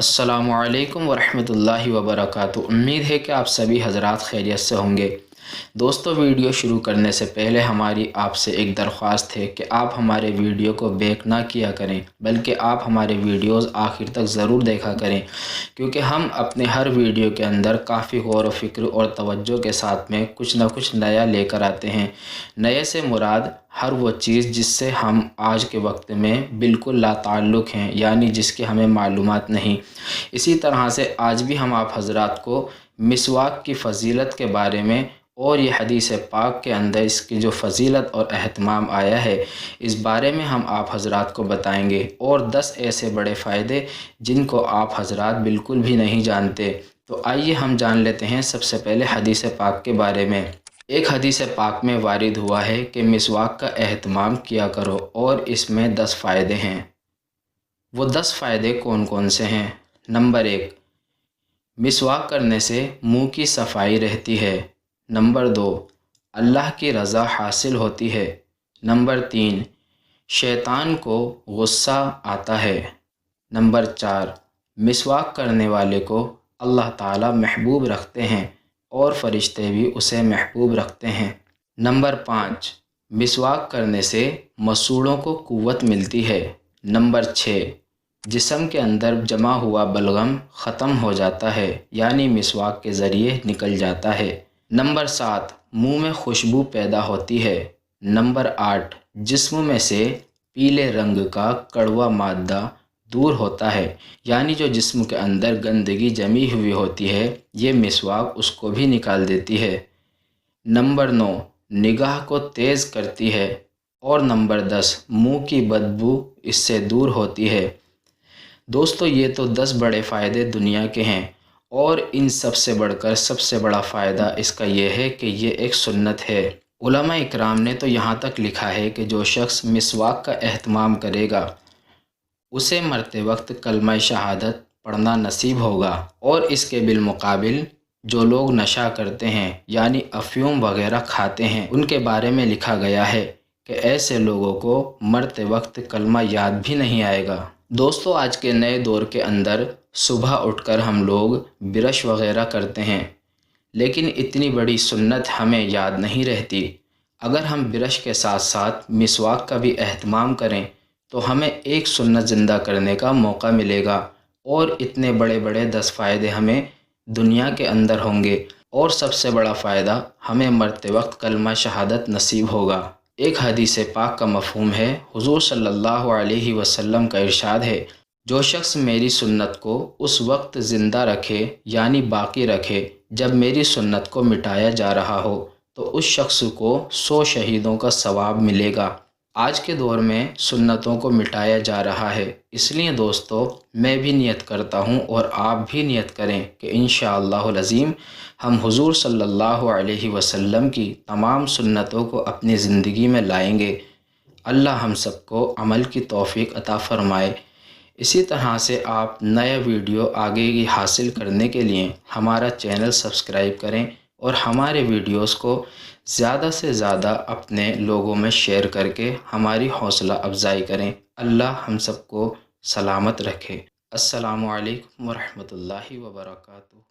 अस्सलामु अलैकुम वरहमतुल्लाहि वबरकातुहू। उम्मीद है कि आप सभी हज़रात खैरियत से होंगे। दोस्तों, वीडियो शुरू करने से पहले हमारी आपसे एक दरख्वास्त है कि आप हमारे वीडियो को बैक ना किया करें, बल्कि आप हमारे वीडियोज़ आखिर तक ज़रूर देखा करें, क्योंकि हम अपने हर वीडियो के अंदर काफ़ी गौर व फिक्र और तवज्जो के साथ में कुछ ना कुछ नया लेकर आते हैं। नए से मुराद हर वो चीज़ जिससे हम आज के वक्त में बिल्कुल लाताल्लुक़ हैं, यानी जिसकी हमें मालूमात नहीं। इसी तरह से आज भी हम आप हज़रात को मिसवाक की फ़जीलत के बारे में और ये हदीस पाक के अंदर इसकी जो फ़जीलत और अहतमाम आया है, इस बारे में हम आप हज़रात को बताएंगे, और 10 ऐसे बड़े फ़ायदे जिनको आप हज़रात बिल्कुल भी नहीं जानते। तो आइए हम जान लेते हैं सबसे पहले हदीस पाक के बारे में। एक हदीस पाक में वारिद हुआ है कि मिसवाक का एहतमाम किया करो, और इसमें 10 फ़ायदे हैं। वो 10 फ़ायदे कौन कौन से हैं? नंबर 1, मिसवाक करने से मुंह की सफाई रहती है। नंबर 2, अल्लाह की रज़ा हासिल होती है। नंबर 3, शैतान को गुस्सा आता है। नंबर 4, मिसवाक करने वाले को अल्लाह ताला महबूब रखते हैं और फ़रिश्ते भी उसे महबूब रखते हैं। नंबर 5, मिसवाक करने से मसूड़ों को क़ुव्वत मिलती है। नंबर 6, जिस्म के अंदर जमा हुआ बलगम ख़त्म हो जाता है, यानी मिसवाक के ज़रिए निकल जाता है। नंबर 7, मुंह में खुशबू पैदा होती है। नंबर 8, जिस्म में से पीले रंग का कड़वा मादा दूर होता है, यानी जो जिस्म के अंदर गंदगी जमी हुई होती है, ये मिसवाक उसको भी निकाल देती है। नंबर 9, निगाह को तेज़ करती है। और नंबर 10, मुंह की बदबू इससे दूर होती है। दोस्तों, ये तो 10 बड़े फ़ायदे दुनिया के हैं, और इन सब से बढ़कर सबसे बड़ा फ़ायदा इसका ये है कि ये एक सुन्नत है। उलमा इकराम ने तो यहाँ तक लिखा है कि जो शख्स मिसवाक का एहतमाम करेगा, उसे मरते वक्त कलमा शहादत पढ़ना नसीब होगा। और इसके बिलमुकाबिल जो लोग नशा करते हैं, यानी अफ़ीम वगैरह खाते हैं, उनके बारे में लिखा गया है कि ऐसे लोगों को मरते वक्त कलमा याद भी नहीं आएगा। दोस्तों, आज के नए दौर के अंदर सुबह उठकर हम लोग ब्रश वगैरह करते हैं, लेकिन इतनी बड़ी सुन्नत हमें याद नहीं रहती। अगर हम ब्रश के साथ साथ मिसवाक का भी एहतमाम करें, तो हमें एक सुन्नत ज़िंदा करने का मौका मिलेगा, और इतने बड़े बड़े 10 फ़ायदे हमें दुनिया के अंदर होंगे। और सबसे बड़ा फ़ायदा, हमें मरते वक्त कलमा शहादत नसीब होगा। एक हदीस पाक का मफ़हूम है, हुज़ूर सल्लल्लाहु अलैहि वसल्लम का इरशाद है, जो शख्स मेरी सुन्नत को उस वक्त ज़िंदा रखे, यानी बाकी रखे, जब मेरी सुन्नत को मिटाया जा रहा हो, तो उस शख्स को 100 शहीदों का सवाब मिलेगा। आज के दौर में सुन्नतों को मिटाया जा रहा है, इसलिए दोस्तों मैं भी नियत करता हूँ, और आप भी नियत करें कि इंशाअल्लाहुल अज़ीम हम हुज़ूर सल्लल्लाहु अलैहि वसल्लम की तमाम सुन्नतों को अपनी ज़िंदगी में लाएंगे। अल्लाह हम सबको अमल की तौफ़ीक़ अता फ़रमाए। इसी तरह से आप नया वीडियो आगे की हासिल करने के लिए हमारा चैनल सब्सक्राइब करें, और हमारे वीडियोस को ज़्यादा से ज़्यादा अपने लोगों में शेयर करके हमारी हौसला अफजाई करें। अल्लाह हम सबको सलामत रखे। अस्सलामु अलैकुम वरहमतुल्लाहि वबरकातुहू।